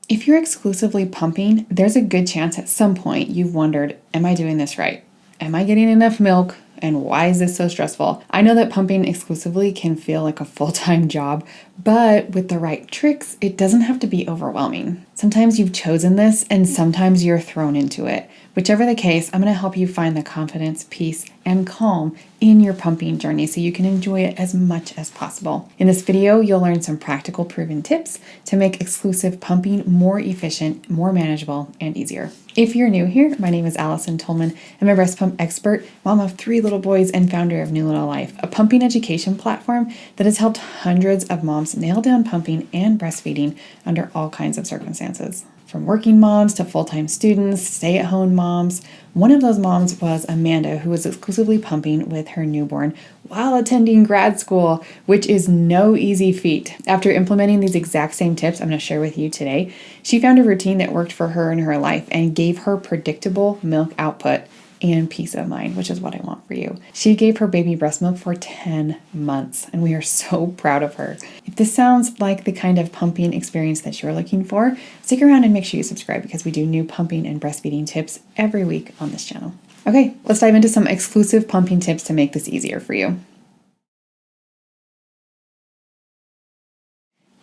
If you're exclusively pumping, there's a good chance at some point you've wondered, am I doing this right? Am I getting enough milk? And why is this so stressful? I know that pumping exclusively can feel like a full-time job, but with the right tricks, it doesn't have to be overwhelming. Sometimes you've chosen this and sometimes you're thrown into it. Whichever the case, I'm going to help you find the confidence, peace, and calm in your pumping journey so you can enjoy it as much as possible. In this video, you'll learn some practical proven tips to make exclusive pumping more efficient, more manageable, and easier. If you're new here, my name is Allison Tolman. I'm a breast pump expert, mom of 3 little boys, and founder of New Little Life, a pumping education platform that has helped hundreds of moms nail down pumping and breastfeeding under all kinds of circumstances. From working moms to full-time students, stay-at-home moms. One of those moms was Amanda, who was exclusively pumping with her newborn while attending grad school, which is no easy feat. After implementing these exact same tips I'm going to share with you today, she found a routine that worked for her in her life and gave her predictable milk output and peace of mind, which is what I want for you. She gave her baby breast milk for 10 months, and we are so proud of her. If this sounds like the kind of pumping experience that you're looking for, stick around and make sure you subscribe because we do new pumping and breastfeeding tips every week on this channel. Okay, let's dive into some exclusive pumping tips to make this easier for you.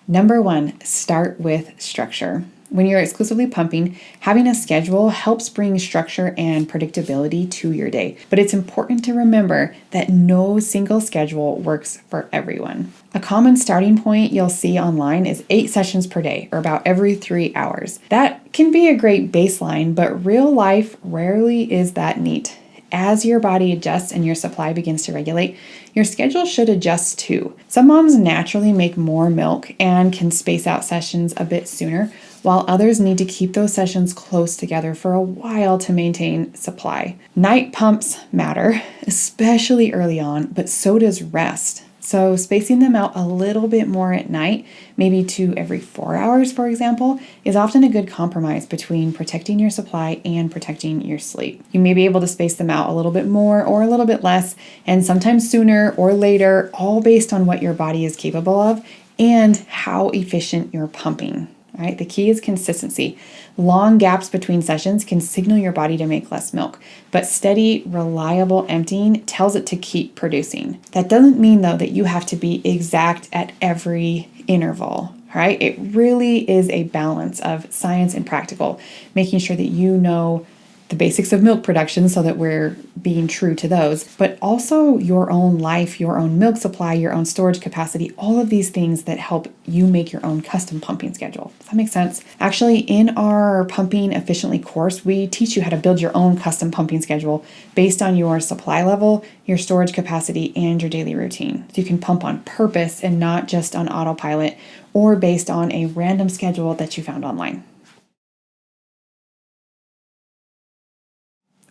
Number 1, start with structure. When you're exclusively pumping, having a schedule helps bring structure and predictability to your day. But it's important to remember that no single schedule works for everyone. A common starting point you'll see online is 8 sessions per day, or about every 3 hours. That can be a great baseline, but real life rarely is that neat. As your body adjusts and your supply begins to regulate, your schedule should adjust too. Some moms naturally make more milk and can space out sessions a bit sooner, while others need to keep those sessions close together for a while to maintain supply. Night pumps matter, especially early on, but so does rest. So spacing them out a little bit more at night, maybe to every 4 hours, for example, is often a good compromise between protecting your supply and protecting your sleep. You may be able to space them out a little bit more or a little bit less, and sometimes sooner or later, all based on what your body is capable of and how efficient you're pumping. All right, the key is consistency. Long gaps between sessions can signal your body to make less milk, but steady, reliable emptying tells it to keep producing. That doesn't mean, though, that you have to be exact at every interval. All right, it really is a balance of science and practical, making sure that you know the basics of milk production so that we're being true to those, but also your own life, your own milk supply, your own storage capacity, all of these things that help you make your own custom pumping schedule. Does that make sense? Actually, in our Pumping Efficiently course, we teach you how to build your own custom pumping schedule based on your supply level, your storage capacity, and your daily routine. So you can pump on purpose and not just on autopilot or based on a random schedule that you found online.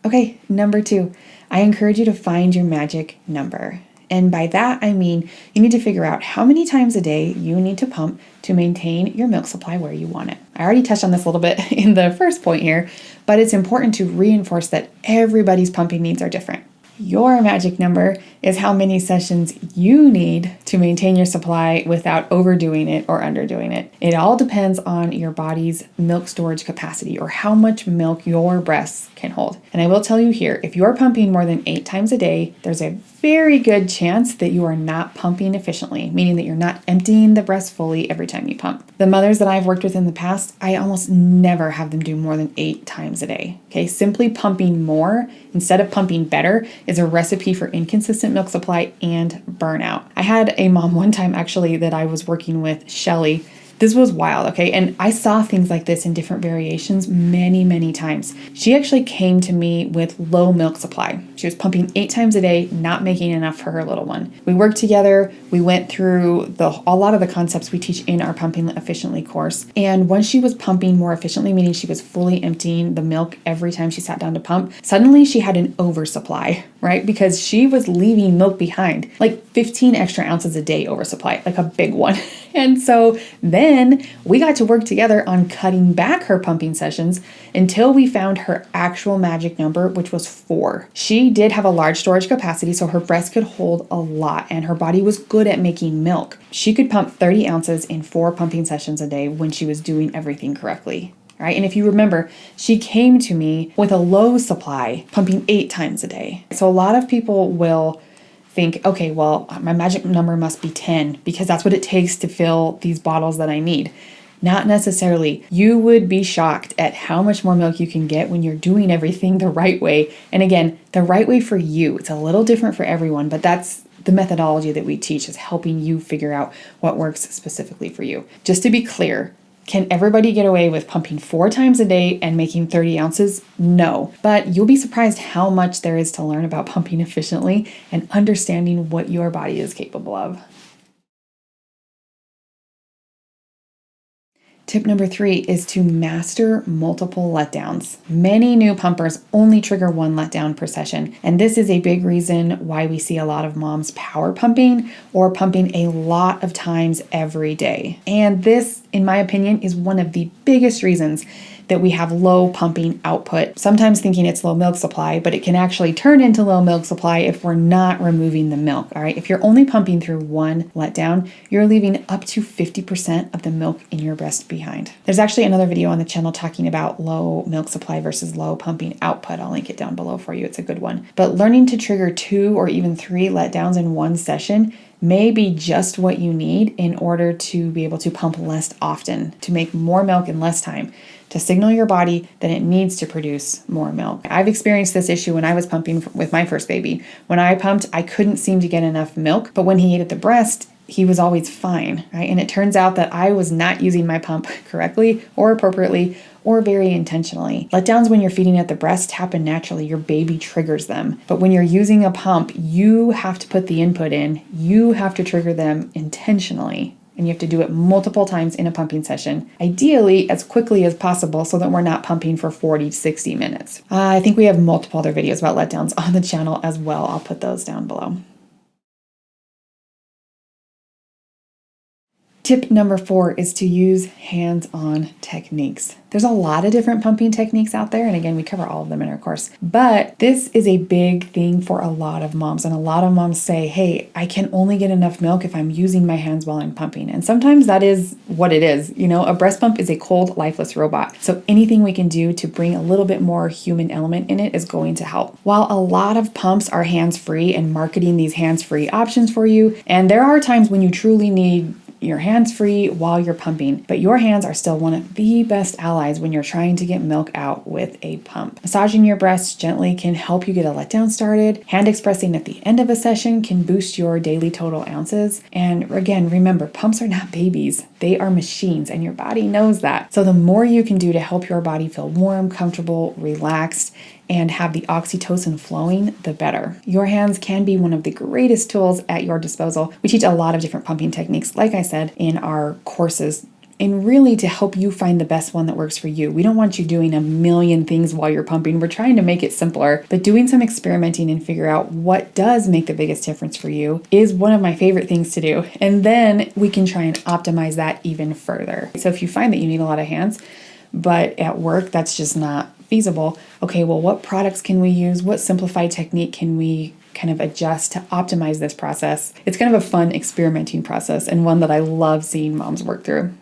Okay, number 2, I encourage you to find your magic number. And by that, I mean you need to figure out how many times a day you need to pump to maintain your milk supply where you want it. I already touched on this a little bit in the first point here, but it's important to reinforce that everybody's pumping needs are different. Your magic number is how many sessions you need to maintain your supply without overdoing it or underdoing it. It all depends on your body's milk storage capacity or how much milk your breasts can hold. And I will tell you here, if you're pumping more than 8 times a day, there's a very good chance that you are not pumping efficiently, meaning that you're not emptying the breast fully every time you pump. The mothers that I've worked with in the past, I almost never have them do more than 8 times a day. Okay, simply pumping more instead of pumping better is a recipe for inconsistent milk supply and burnout. I had a mom one time actually that I was working with, Shelly. This was wild, okay? And I saw things like this in different variations many times. She actually came to me with low milk supply. She was pumping 8 times a day, not making enough for her little one. We worked together. We went through a lot of the concepts we teach in our Pumping Efficiently course. And once she was pumping more efficiently, meaning she was fully emptying the milk every time she sat down to pump, suddenly she had an oversupply, right? Because she was leaving milk behind, like 15 extra ounces a day oversupply, like a big one. And so then we got to work together on cutting back her pumping sessions until we found her actual magic number, which was 4. She did have a large storage capacity, so her breast could hold a lot, and her body was good at making milk. She could pump 30 ounces in 4 pumping sessions a day when she was doing everything correctly. Right? And if you remember, she came to me with a low supply, pumping 8 times a day. So a lot of people will think, okay, well, my magic number must be 10 because that's what it takes to fill these bottles that I need. Not necessarily. You would be shocked at how much more milk you can get when you're doing everything the right way. And again, the right way for you. It's a little different for everyone, but that's the methodology that we teach, is helping you figure out what works specifically for you. Just to be clear, can everybody get away with pumping 4 times a day and making 30 ounces? No, but you'll be surprised how much there is to learn about pumping efficiently and understanding what your body is capable of. Tip number 3 is to master multiple letdowns. Many new pumpers only trigger 1 letdown per session, and this is a big reason why we see a lot of moms power pumping or pumping a lot of times every day. And this, in my opinion, is one of the biggest reasons that we have low pumping output, sometimes thinking it's low milk supply, but it can actually turn into low milk supply if we're not removing the milk, all right? If you're only pumping through 1 letdown, you're leaving up to 50% of the milk in your breast behind. There's actually another video on the channel talking about low milk supply versus low pumping output. I'll link it down below for you. It's a good one. But learning to trigger 2 or even 3 letdowns in one session may be just what you need in order to be able to pump less often, to make more milk in less time, to signal your body that it needs to produce more milk. I've experienced this issue when I was pumping with my first baby. When I pumped, I couldn't seem to get enough milk, but when he ate at the breast, he was always fine, right? And it turns out that I was not using my pump correctly or appropriately or very intentionally. Letdowns when you're feeding at the breast happen naturally. Your baby triggers them. But when you're using a pump, you have to put the input in. You have to trigger them intentionally. And you have to do it multiple times in a pumping session, ideally as quickly as possible so that we're not pumping for 40 to 60 minutes. I think we have multiple other videos about letdowns on the channel as well. I'll put those down below. Tip number 4 is to use hands-on techniques. There's a lot of different pumping techniques out there, and again, we cover all of them in our course. But this is a big thing for a lot of moms, and a lot of moms say, hey, I can only get enough milk if I'm using my hands while I'm pumping. And sometimes that is what it is. You know, a breast pump is a cold, lifeless robot. So anything we can do to bring a little bit more human element in it is going to help. While a lot of pumps are hands-free and marketing these hands-free options for you, and there are times when you truly need your hands free while you're pumping, but your hands are still one of the best allies when you're trying to get milk out with a pump. Massaging your breasts gently can help you get a letdown started. Hand expressing at the end of a session can boost your daily total ounces. And again, remember, pumps are not babies. They are machines, and your body knows that. So the more you can do to help your body feel warm, comfortable, relaxed, and have the oxytocin flowing, the better. Your hands can be one of the greatest tools at your disposal. We teach a lot of different pumping techniques, like I said, in our courses, and really to help you find the best one that works for you. We don't want you doing a million things while you're pumping. We're trying to make it simpler, but doing some experimenting and figure out what does make the biggest difference for you is one of my favorite things to do. And then we can try and optimize that even further. So if you find that you need a lot of hands, but at work that's just not feasible, okay, well, what products can we use? What simplified technique can we kind of adjust to optimize this process? It's kind of a fun experimenting process and one that I love seeing moms work through.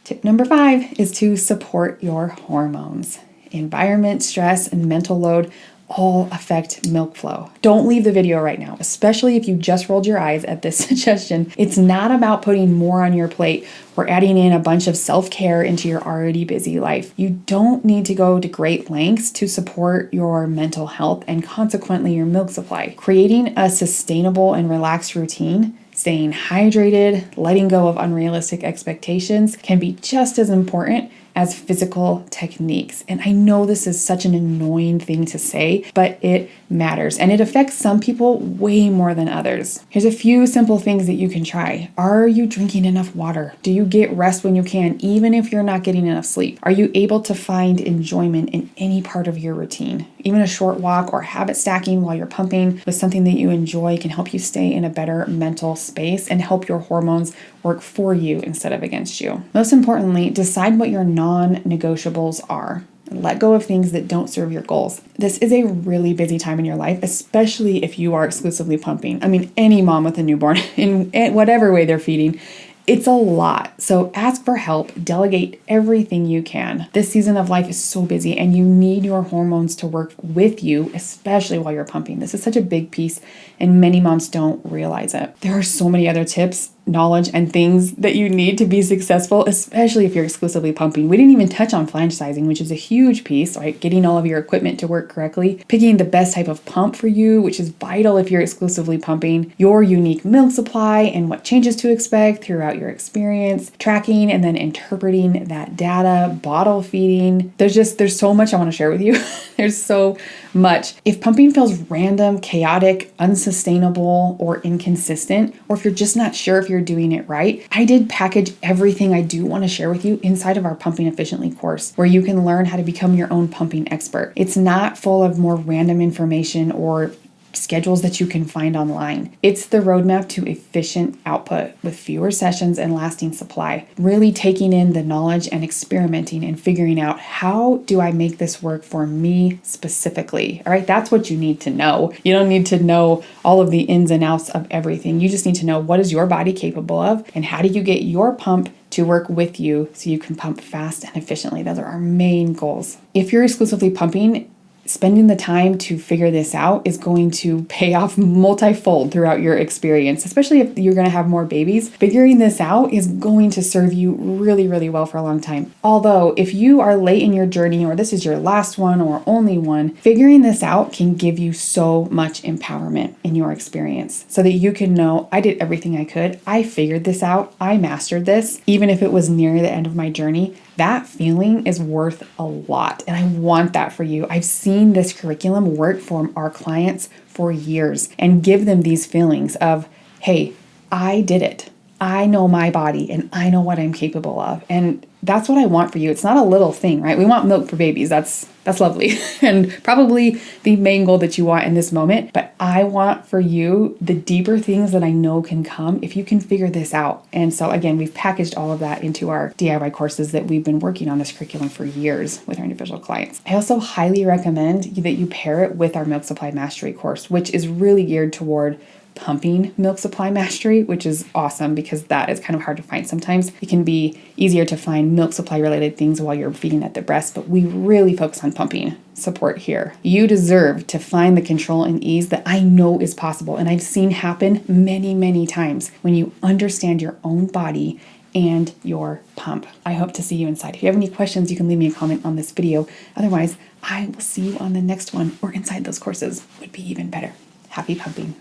Tip number 5 is to support your hormones. Environment, stress, and mental load all affect milk flow. Don't leave the video right now, especially if you just rolled your eyes at this suggestion. It's not about putting more on your plate or adding in a bunch of self-care into your already busy life. You don't need to go to great lengths to support your mental health and consequently your milk supply. Creating a sustainable and relaxed routine, staying hydrated, letting go of unrealistic expectations can be just as important as physical techniques. And I know this is such an annoying thing to say, but it matters. And it affects some people way more than others. Here's a few simple things that you can try. Are you drinking enough water? Do you get rest when you can, even if you're not getting enough sleep? Are you able to find enjoyment in any part of your routine? Even a short walk or habit stacking while you're pumping with something that you enjoy can help you stay in a better mental space and help your hormones work for you instead of against you. Most importantly, decide what your non-negotiables are. Let go of things that don't serve your goals. This is a really busy time in your life, especially if you are exclusively pumping. I mean, any mom with a newborn, in whatever way they're feeding, it's a lot. So ask for help, delegate everything you can. This season of life is so busy and you need your hormones to work with you, especially while you're pumping. This is such a big piece and many moms don't realize it. There are so many other tips, knowledge, and things that you need to be successful, especially if you're exclusively pumping. We didn't even touch on flange sizing, which is a huge piece, right? Getting all of your equipment to work correctly, picking the best type of pump for you, which is vital if you're exclusively pumping, your unique milk supply and what changes to expect throughout your experience, tracking and then interpreting that data, bottle feeding. There's so much I want to share with you. There's so much. If pumping feels random, chaotic, unsustainable, or inconsistent, or if you're just not sure if you're doing it right, I did package everything I do want to share with you inside of our Pumping Efficiently course, where you can learn how to become your own pumping expert. It's not full of more random information or schedules that you can find online. It's the roadmap to efficient output with fewer sessions and lasting supply. Really taking in the knowledge and experimenting and figuring out, how do I make this work for me specifically? All right, that's what you need to know. You don't need to know all of the ins and outs of everything. You just need to know, what is your body capable of and how do you get your pump to work with you so you can pump fast and efficiently. Those are our main goals. If you're exclusively pumping, spending the time to figure this out is going to pay off multifold throughout your experience, especially if you're going to have more babies. Figuring this out is going to serve you really, really well for a long time. Although, if you are late in your journey or this is your last one or only one, figuring this out can give you so much empowerment in your experience so that you can know, I did everything I could. I figured this out. I mastered this, even if it was near the end of my journey. That feeling is worth a lot, and I want that for you. I've seen this curriculum work for our clients for years and give them these feelings of, hey, I did it. I know my body and I know what I'm capable of. And that's what I want for you. It's not a little thing, right? We want milk for babies. That's lovely. And probably the main goal that you want in this moment. But I want for you the deeper things that I know can come if you can figure this out. And so again, we've packaged all of that into our DIY courses that we've been working on this curriculum for years with our individual clients. I also highly recommend that you pair it with our Milk Supply Mastery course, which is really geared toward pumping milk supply mastery, which is awesome because that is kind of hard to find sometimes. It can be easier to find milk supply related things while you're feeding at the breast, but we really focus on pumping support here. You deserve to find the control and ease that I know is possible, and I've seen happen many, many times when you understand your own body and your pump. I hope to see you inside. If you have any questions, you can leave me a comment on this video. Otherwise, I will see you on the next one, or inside those courses would be even better. Happy pumping.